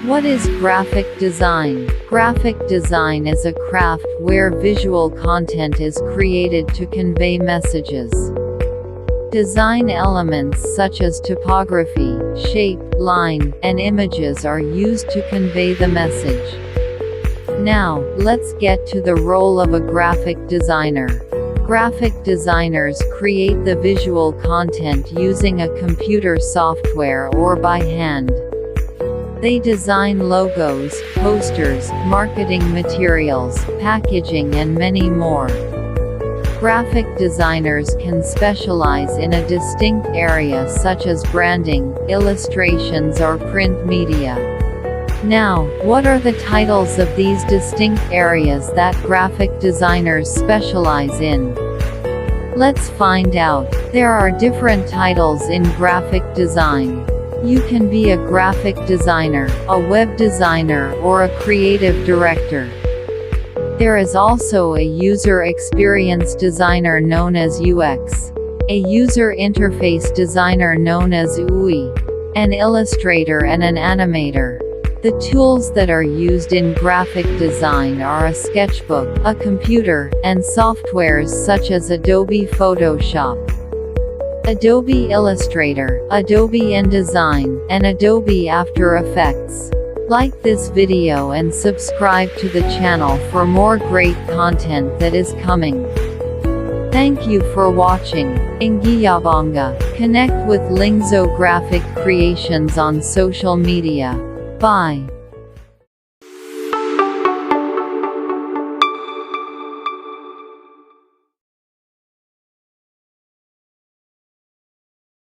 What is graphic design? Graphic design is a craft where visual content is created to convey messages. Design elements such as typography, shape, line, and images are used to convey the message. Now, let's get to the role of a graphic designer. Graphic designers create the visual content using a computer software or by hand. They design logos, posters, marketing materials, packaging and many more. Graphic designers can specialize in a distinct area such as branding, illustrations or print media. Now, what are the titles of these distinct areas that graphic designers specialize in? Let's find out. There are different titles in graphic design. You can be a graphic designer, a web designer or a creative director. There is also a user experience designer known as UX, a user interface designer known as UI, an illustrator and an animator. The tools that are used in graphic design are a sketchbook, a computer, and softwares such as Adobe Photoshop, Adobe Illustrator, Adobe InDesign, and Adobe After Effects. Like this video and subscribe to the channel for more great content that is coming. Thank you for watching. Ingiyabanga. Connect with Lingzo Graphic Creations on social media. Bye.